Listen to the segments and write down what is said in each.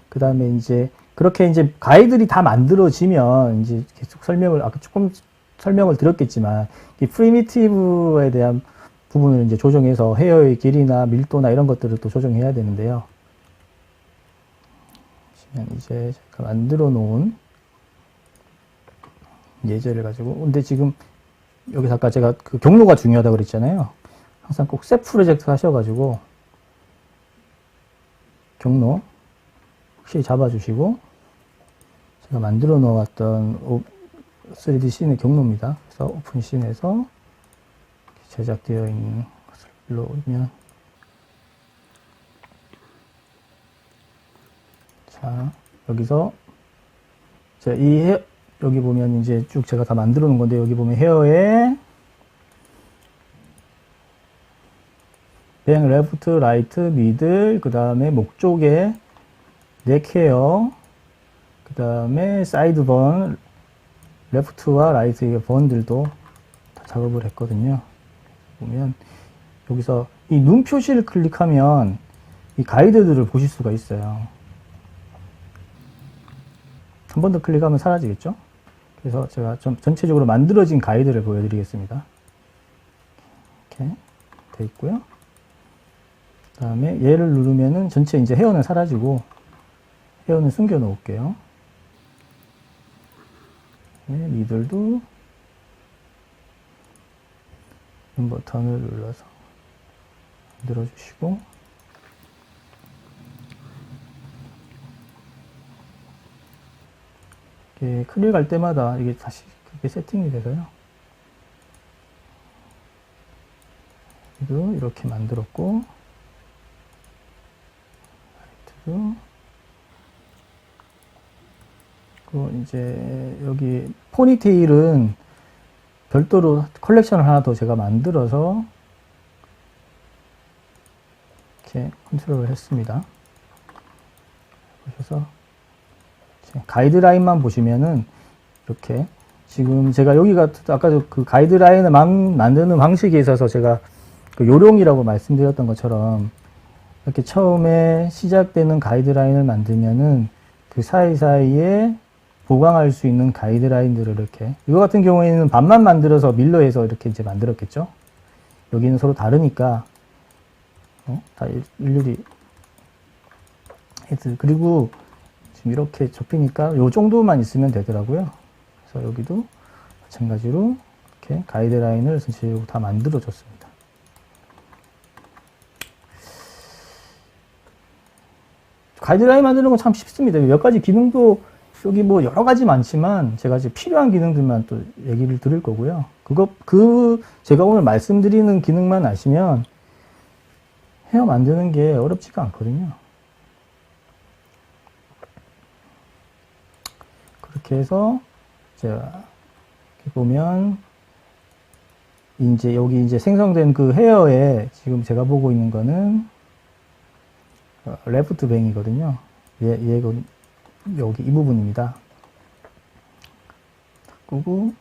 그 다음에 이제 그렇게 이제 가이드들이 다 만들어지면 이제 계속 아까 조금 설명을 드렸겠지만 이 프리미티브에 대한 부분을 이제 조정해서 헤어의 길이나 밀도나 이런 것들을 또 조정해야 되는데요. 이제 제가 만들어 놓은 예제를 가지고, 근데 지금 여기서 아까 제가 그 경로가 중요하다고 그랬잖아요. 항상 꼭 셋 프로젝트 하셔가지고 경로 확실히 잡아주시고, 제가 만들어 놓았던 3D 씬의 경로입니다. 그래서 오픈 씬에서 제작되어 있는 것을 불러오면, 자, 여기서 여기 보면 이제 쭉 제가 다 만들어 놓은 건데, 여기 보면 헤어에 뱅, 레프트, 라이트, 미들, 그 다음에 목 쪽에 넥 헤어, 그 다음에 사이드 번, 레프트와 라이트의 번들도 다 작업을 했거든요. 보면 여기서 이 눈 표시를 클릭하면 이 가이드들을 보실 수가 있어요. 한 번 더 클릭하면 사라지겠죠? 그래서 제가 좀 전체적으로 만들어진 가이드를 보여드리겠습니다. 이렇게 돼 있고요. 그 다음에 얘를 누르면은 전체 이제 헤어는 사라지고, 헤어는 숨겨 놓을게요. 네, 미들도 이 버튼을 눌러서 만들어 주시고, 이렇게 클릭할 때마다 이게 다시 그렇게 세팅이 돼서요. 여기도 이렇게 만들었고, 라이트도, 그리고 이제 여기 포니테일은 별도로 컬렉션을 하나 더 제가 만들어서 이렇게 컨트롤을 했습니다. 보셔서 가이드라인만 보시면은 이렇게 지금 제가 여기가 아까 그 가이드라인을 만드는 방식에 있어서 제가 그 요령이라고 말씀드렸던 것처럼 이렇게 처음에 시작되는 가이드라인을 만들면은 그 사이사이에 보강할 수 있는 가이드라인들을 이렇게, 이거 같은 경우에는 반만 만들어서 밀러에서 이렇게 이제 만들었겠죠. 여기는 서로 다르니까 다 일일이 해드. 그리고 지금 이렇게 좁히니까 요 정도만 있으면 되더라고요. 그래서 여기도 마찬가지로 이렇게 가이드라인을 전체적으로 다 만들어 줬습니다. 가이드라인 만드는 건 참 쉽습니다. 몇 가지 기능도 여기 뭐 여러 가지 많지만 제가 이제 필요한 기능들만 또 얘기를 드릴 거고요. 제가 오늘 말씀드리는 기능만 아시면 헤어 만드는 게 어렵지가 않거든요. 그렇게 해서 제가 이렇게 보면 이제 여기 이제 생성된 그 헤어에 지금 제가 보고 있는 거는 레프트 뱅이거든요. 얘가 여기 이 부분입니다. 끄고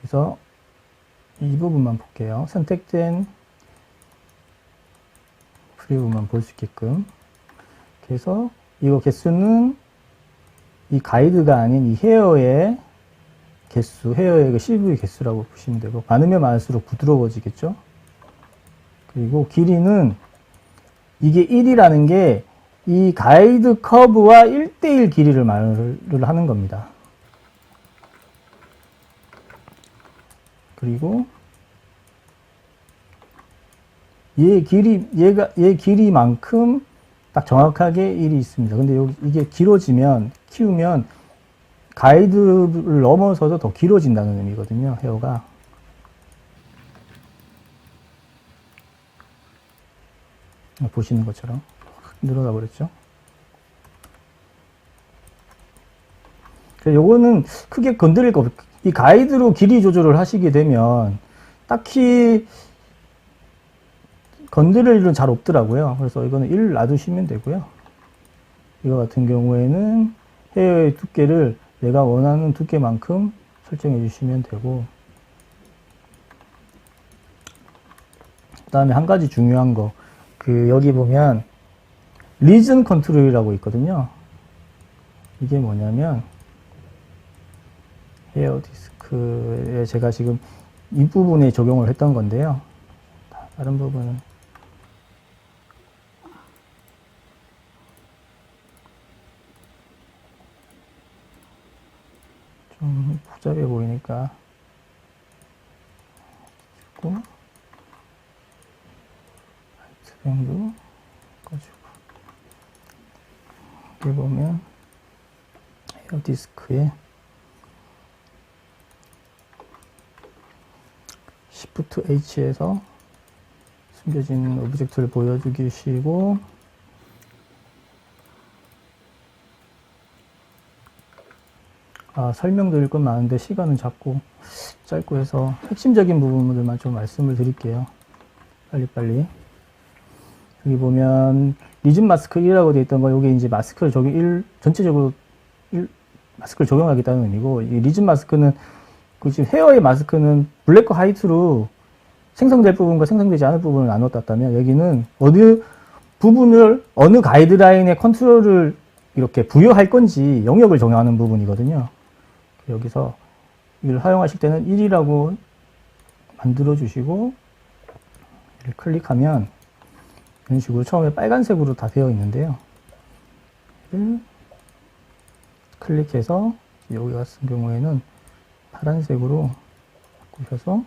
그래서 이 부분만 볼게요. 선택된 프리뷰만 볼 수 있게끔. 그래서 이거 개수는 이 가이드가 아닌 이 헤어의 개수, 헤어의 그 실브의 개수라고 보시면 되고, 많으면 많을수록 부드러워지겠죠. 그리고 길이는 이게 1이라는 게 이 가이드 커브와 1:1 길이를 말을 하는 겁니다. 그리고 얘 길이만큼 딱 정확하게 1이 있습니다. 근데 여기 이게 키우면 가이드를 넘어서도 더 길어진다는 의미거든요, 헤어가. 보시는 것처럼 확 늘어나 버렸죠. 요거는 크게 건드릴 거 없어요. 이 가이드로 길이 조절을 하시게 되면 딱히 건드릴 일은 잘 없더라고요. 그래서 이거는 1 놔두시면 되고요. 이거 같은 경우에는 헤어의 두께를 내가 원하는 두께만큼 설정해 주시면 되고, 그 다음에 한 가지 중요한 거, 여기 보면 리전 컨트롤이라고 있거든요. 이게 뭐냐면 헤어 디스크에 제가 지금 이 부분에 적용을 했던 건데요. 다른 부분은 좀 복잡해 보이니까 고 라이트뱅도 꺼주고, 여기 보면 헤어 디스크에 Shift H에서 숨겨진 오브젝트를 보여주시고, 설명드릴 건 많은데 시간은 자꾸 짧고 해서 핵심적인 부분들만 좀 말씀을 드릴게요. 빨리빨리. 여기 보면 리즌 마스크 1이라고 되어 있던 거, 여기 이제 마스크를 전체적으로 마스크를 적용하겠다는 의미고, 이 리즌 마스크는 지금 헤어의 마스크는 블랙과 화이트로 생성될 부분과 생성되지 않을 부분을 나눴다면, 여기는 어느 부분을 어느 가이드라인의 컨트롤을 이렇게 부여할 건지 영역을 정하는 부분이거든요. 여기서 이걸 사용하실 때는 1이라고 만들어 주시고, 이를 클릭하면 이런 식으로 처음에 빨간색으로 다 되어 있는데요. 클릭해서 여기 같은 경우에는 파란색으로 바꾸셔서,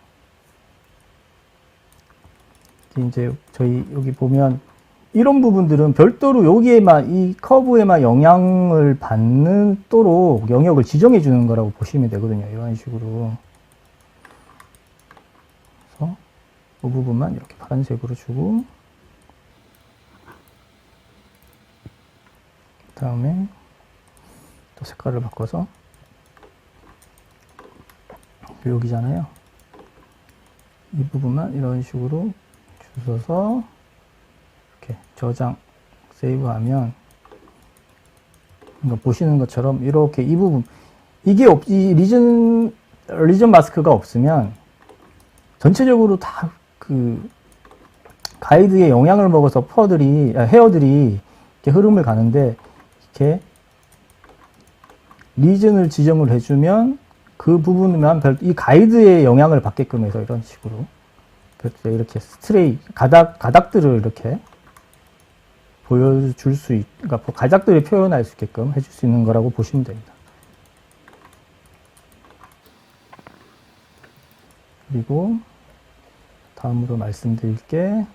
이제 저희 여기 보면 이런 부분들은 별도로 여기에만, 이 커브에만 영향을 받도록 영역을 지정해 주는 거라고 보시면 되거든요. 이런 식으로. 그래서 이 부분만 이렇게 파란색으로 주고, 그 다음에 또 색깔을 바꿔서, 여기잖아요. 이 부분만 이런 식으로 주셔서 이렇게 저장, 세이브하면, 보시는 것처럼 이렇게 이 부분, 이 리전 마스크가 없으면 전체적으로 다 가이드에 영향을 먹어서 헤어들이 이렇게 흐름을 가는데, 이렇게 리전을 지정을 해주면 그 부분만 이 가이드에 영향을 받게끔 해서 이런 식으로 이렇게 가닥들을 이렇게 보여줄 그러니까 가닥들이 표현할 수 있게끔 해줄 수 있는 거라고 보시면 됩니다. 그리고 다음으로 말씀드릴 게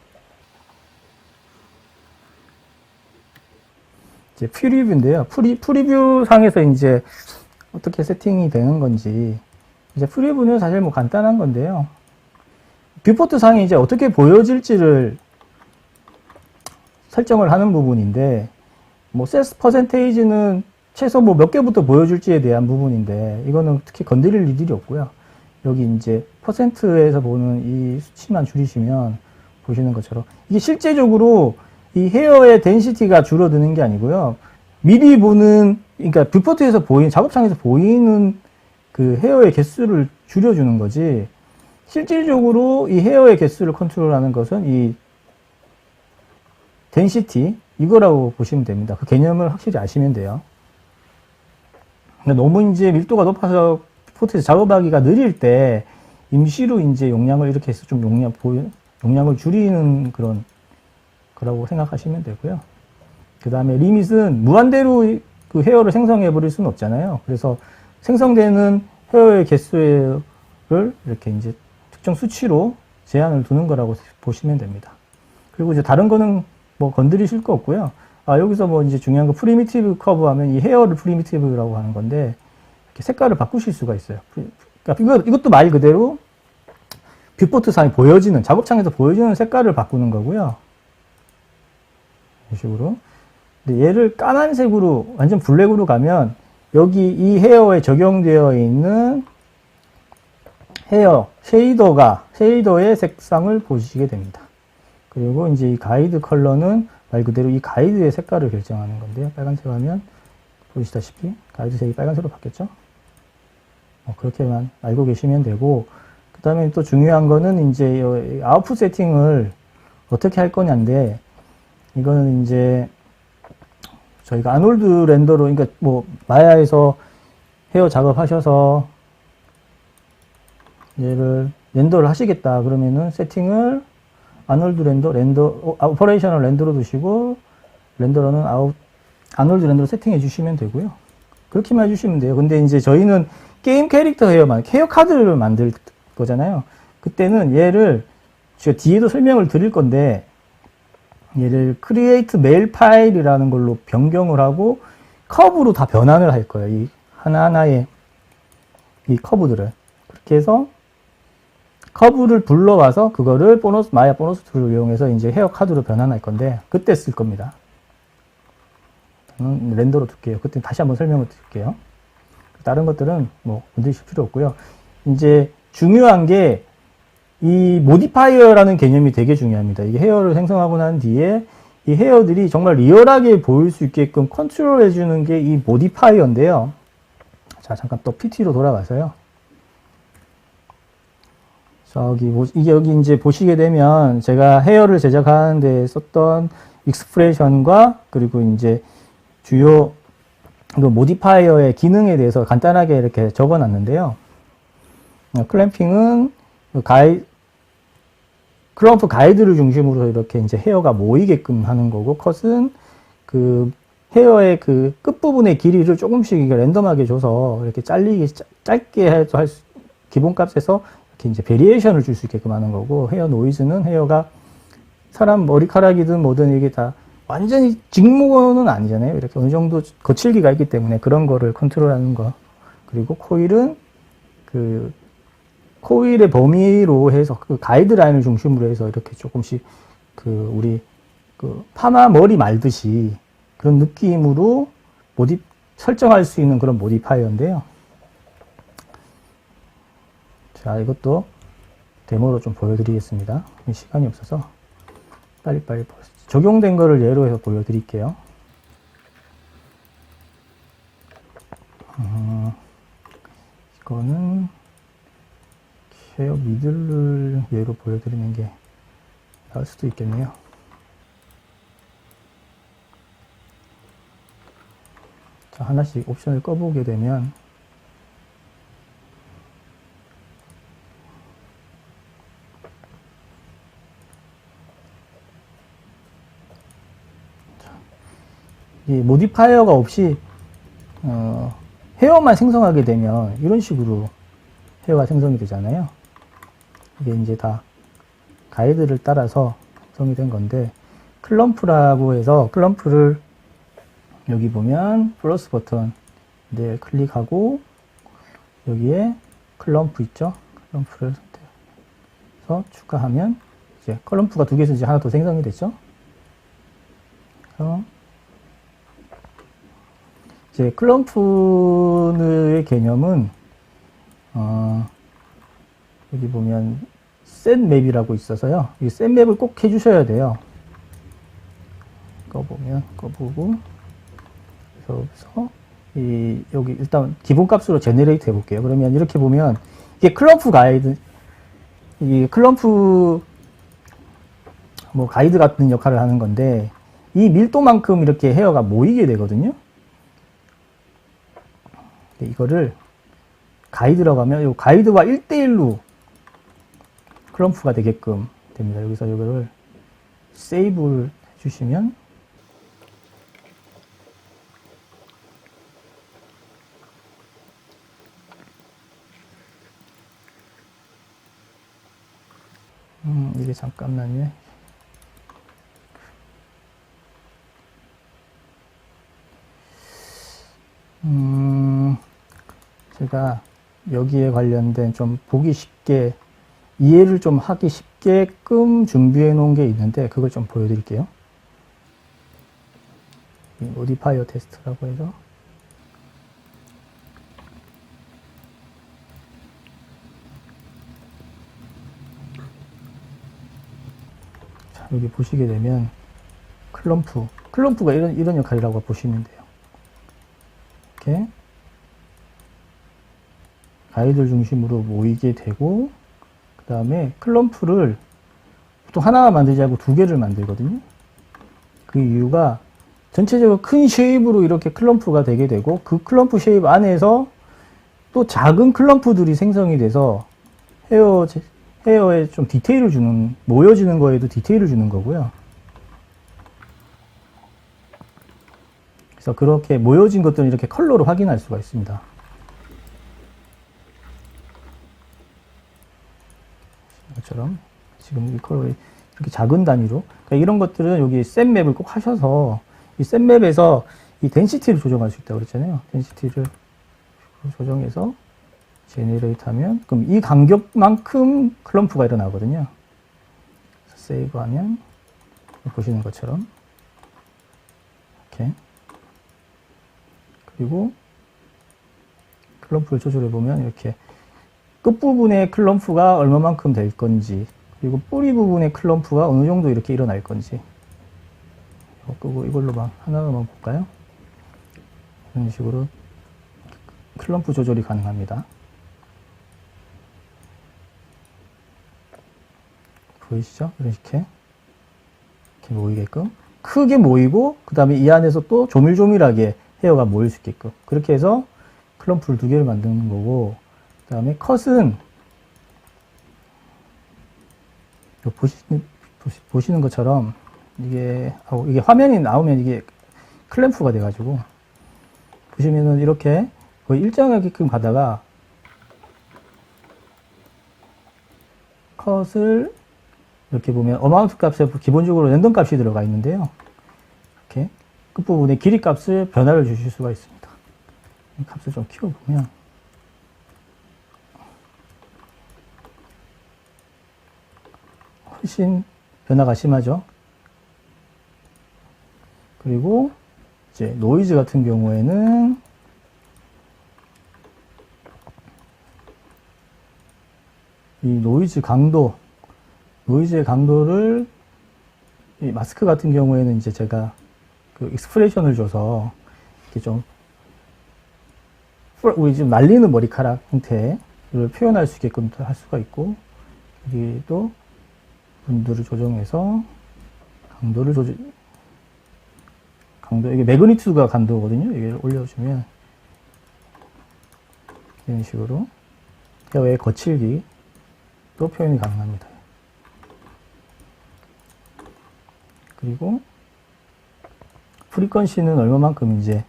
이제 프리뷰인데요. 프리뷰 상에서 이제 어떻게 세팅이 되는 건지, 이제 프리뷰는 사실 뭐 간단한 건데요. 뷰포트 상에 이제 어떻게 보여질지를 설정을 하는 부분인데, 뭐 세스 퍼센테이지는 최소 뭐 몇 개부터 보여줄지에 대한 부분인데, 이거는 특히 건드릴 일이 없고요. 여기 이제 퍼센트에서 보는 이 수치만 줄이시면 보시는 것처럼, 이게 실제적으로 이 헤어의 덴시티가 줄어드는 게 아니고요. 미리 보는, 그러니까 뷰포트에서 작업창에서 보이는 그 헤어의 개수를 줄여주는 거지, 실질적으로 이 헤어의 개수를 컨트롤하는 것은 이 덴시티, 이거라고 보시면 됩니다. 그 개념을 확실히 아시면 돼요. 근데 너무 이제 밀도가 높아서 뷰포트에서 작업하기가 느릴 때 임시로 이제 용량을 이렇게 해서 좀 용량을 줄이는 그런 거라고 생각하시면 되고요. 그 다음에 리밋은 무한대로 그 헤어를 생성해 버릴 수는 없잖아요. 그래서 생성되는 헤어의 개수를 이렇게 이제 특정 수치로 제한을 두는 거라고 보시면 됩니다. 그리고 이제 다른 거는 뭐 건드리실 거 없고요. 여기서 뭐 이제 중요한 거 프리미티브 커브 하면 이 헤어를 프리미티브라고 하는 건데, 이렇게 색깔을 바꾸실 수가 있어요. 그러니까 이것도 말 그대로 뷰포트 상에 보여지는, 작업창에서 보여지는 색깔을 바꾸는 거고요. 이런 식으로. 근데 얘를 까만색으로, 완전 블랙으로 가면 여기 이 헤어에 적용되어 있는 헤어 쉐이더의 색상을 보시게 됩니다. 그리고 이제 이 가이드 컬러는 말 그대로 이 가이드의 색깔을 결정하는 건데요. 빨간색 하면 보시다시피 가이드 색이 빨간색으로 바뀌었죠. 그렇게만 알고 계시면 되고, 그 다음에 또 중요한 거는 이제 아웃풋 세팅을 어떻게 할 거냐인데, 이거는 이제 저희가 아놀드 렌더로, 그러니까 뭐 마야에서 헤어 작업하셔서 얘를 렌더를 하시겠다 그러면은 세팅을 아놀드 렌더 오퍼레이셔널 렌더로 두시고, 렌더러는 아놀드 렌더로 세팅해 주시면 되고요. 그렇게만 해주시면 돼요. 근데 이제 저희는 게임 캐릭터 헤어 카드를 만들 거잖아요. 그때는 얘를 제가 뒤에도 설명을 드릴 건데, 얘를 create mail 파일이라는 걸로 변경을 하고 커브로 다 변환을 할 거예요. 이 하나하나의 이 커브들을. 그렇게 해서 커브를 불러와서 그거를 마야 보너스 툴을 이용해서 이제 헤어 카드로 변환할 건데, 그때 쓸 겁니다. 저는 렌더로 둘게요. 그때 다시 한번 설명을 드릴게요. 다른 것들은 뭐 건드리실 필요 없고요. 이제 중요한 게 이 모디파이어라는 개념이 되게 중요합니다. 이게 헤어를 생성하고 난 뒤에 이 헤어들이 정말 리얼하게 보일 수 있게끔 컨트롤 해주는 게 이 모디파이어인데요. 자, 잠깐 또 PT로 돌아가서요. 여기 이제 보시게 되면 제가 헤어를 제작하는데 썼던 익스프레션과 그리고 이제 주요 그 모디파이어의 기능에 대해서 간단하게 이렇게 적어 놨는데요. 클램핑은 클럼프 가이드를 중심으로 이렇게 이제 헤어가 모이게끔 하는 거고, 컷은 그 헤어의 그 끝부분의 길이를 조금씩 랜덤하게 줘서 이렇게 짧게 해도 기본값에서 이렇게 이제 베리에이션을 줄 수 있게끔 하는 거고, 헤어 노이즈는 헤어가 사람 머리카락이든 뭐든 이게 다 완전히 직모는 아니잖아요. 이렇게 어느 정도 거칠기가 있기 때문에 그런 거를 컨트롤하는 거. 그리고 코일은 그 코일의 범위로 해서 그 가이드라인을 중심으로 해서 이렇게 조금씩 우리 파마 머리 말듯이 그런 느낌으로 설정할 수 있는 그런 모디파이어인데요. 자, 이것도 데모로 좀 보여드리겠습니다. 시간이 없어서 빨리빨리 적용된 거를 예로 해서 보여드릴게요. 이거는 헤어 미들을 예로 보여드리는 게 나을 수도 있겠네요. 자, 하나씩 옵션을 꺼보게 되면 이 모디파이어가 없이 헤어만 생성하게 되면 이런 식으로 헤어가 생성이 되잖아요. 이게 이제 다 가이드를 따라서 생성이 된 건데, 클럼프라고 해서 클럼프를 여기 보면 플러스 버튼 네 클릭하고 여기에 클럼프 있죠? 클럼프를 선택해서 추가하면 이제 클럼프가 두 개에서 이제 하나 더 생성이 됐죠? 그래서 이제 클럼프의 개념은 여기 보면 셋 맵이라고 있어서요. 이 셋 맵을 꼭 해주셔야 돼요. 꺼보고 그래서 여기 일단 기본값으로 제네레이트 해볼게요. 그러면 이렇게 보면 이게 클럼프 가이드, 이 클럼프 뭐 가이드 같은 역할을 하는 건데, 이 밀도만큼 이렇게 헤어가 모이게 되거든요. 이거를 가이드라고 하면 이 가이드와 1대1로 클럼프가 되게끔 됩니다. 여기서 이거를 세이브를 해주시면 이게 잠깐만요. 제가 여기에 관련된 좀 보기 쉽게 이해를 좀 하기 쉽게끔 준비해 놓은 게 있는데, 그걸 좀 보여드릴게요. 모디파이어 테스트라고 해서 자, 여기 보시게 되면 클럼프가 이런 역할이라고 보시면 돼요. 이렇게 가이드를 중심으로 모이게 되고, 그 다음에 클럼프를 보통 하나만 만들지 않고 두 개를 만들거든요. 그 이유가 전체적으로 큰 쉐입으로 이렇게 클럼프가 되게 되고, 그 클럼프 쉐입 안에서 또 작은 클럼프들이 생성이 돼서 헤어에 좀 디테일을 주는, 모여지는 거에도 디테일을 주는 거고요. 그래서 그렇게 모여진 것들은 이렇게 컬러로 확인할 수가 있습니다. 것처럼 지금 이 컬러를 이렇게 작은 단위로, 그러니까 이런 것들은 여기 셋맵을 꼭 하셔서, 이 셋맵에서 이 덴시티를 조정할 수 있다고 그랬잖아요. 덴시티를 조정해서 제네레이트 하면, 그럼 이 간격만큼 클럼프가 일어나거든요. 세이브 하면 보시는 것처럼 이렇게, 그리고 클럼프를 조절해 보면 이렇게 끝부분의 클럼프가 얼마만큼 될 건지, 그리고 뿌리 부분의 클럼프가 어느 정도 이렇게 일어날 건지, 끄고 이걸로만 하나만 볼까요? 이런 식으로 클럼프 조절이 가능합니다. 보이시죠? 이렇게 모이게끔 크게 모이고, 그 다음에 이 안에서 또 조밀조밀하게 헤어가 모일 수 있게끔, 그렇게 해서 클럼프를 두 개를 만드는 거고, 그 다음에 컷은 보시는 것처럼 이게 화면이 나오면 이게 클램프가 돼가지고, 보시면은 이렇게 거의 일정하게끔 가다가 컷을 이렇게 보면 어마운트 값에 기본적으로 랜덤 값이 들어가 있는데요. 이렇게 끝부분에 길이 값을 변화를 주실 수가 있습니다. 이 값을 좀 키워보면 훨씬 변화가 심하죠. 그리고 이제 노이즈 같은 경우에는 이 노이즈의 강도를, 이 마스크 같은 경우에는 이제 제가 그 익스프레션을 줘서 이렇게 좀 우리 지금 날리는 머리카락 형태를 표현할 수 있게끔 할 수가 있고, 여기도 분들을 조정해서 이게 매그니튜드가 강도거든요. 이걸 올려주면 이런 식으로 헤어의 거칠기 또 표현이 가능합니다. 그리고 프리퀀시는 얼마만큼 이제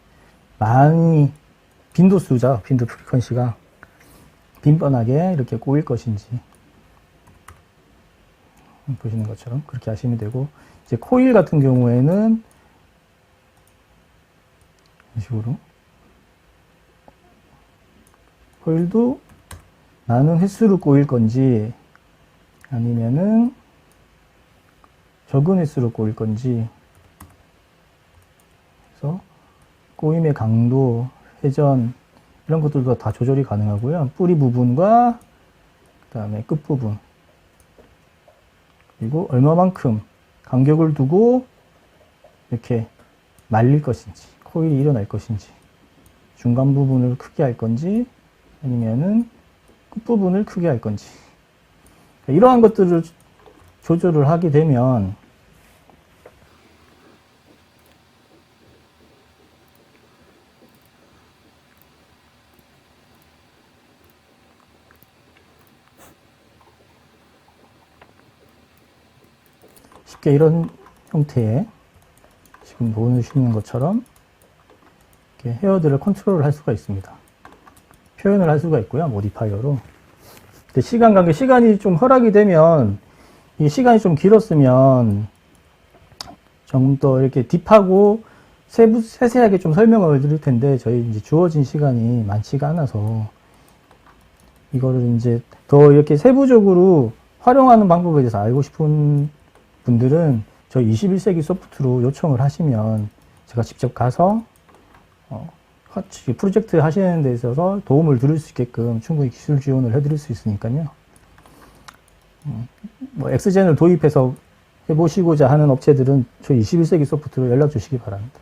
많이 빈도수죠. 빈도 프리퀀시가 빈번하게 이렇게 꼬일 것인지 보시는 것처럼 그렇게 하시면 되고, 이제 코일 같은 경우에는 이런 식으로 코일도 많은 횟수로 꼬일 건지 아니면은 적은 횟수로 꼬일 건지, 그래서 꼬임의 강도, 회전 이런 것들도 다 조절이 가능하고요. 뿌리 부분과 그 다음에 끝 부분, 그리고 얼마만큼 간격을 두고 이렇게 말릴 것인지, 코일이 일어날 것인지, 중간 부분을 크게 할 건지 아니면은 끝 부분을 크게 할 건지, 이러한 것들을 조절을 하게 되면 쉽게 이런 형태의 지금 보시는 것처럼 이렇게 헤어들을 컨트롤을 할 수가 있습니다. 표현을 할 수가 있고요. 모디파이어로. 근데 시간이 좀 허락이 되면, 이 시간이 좀 길었으면 좀 더 이렇게 딥하고 세세하게 좀 설명을 드릴 텐데, 저희 이제 주어진 시간이 많지가 않아서 이거를 이제 더 이렇게 세부적으로 활용하는 방법에 대해서 알고 싶은 분들은 저희 21세기 소프트로 요청을 하시면 제가 직접 가서 프로젝트 하시는 데 있어서 도움을 드릴 수 있게끔 충분히 기술 지원을 해드릴 수 있으니까요. 엑스젠을 도입해서 해보시고자 하는 업체들은 저희 21세기 소프트로 연락 주시기 바랍니다.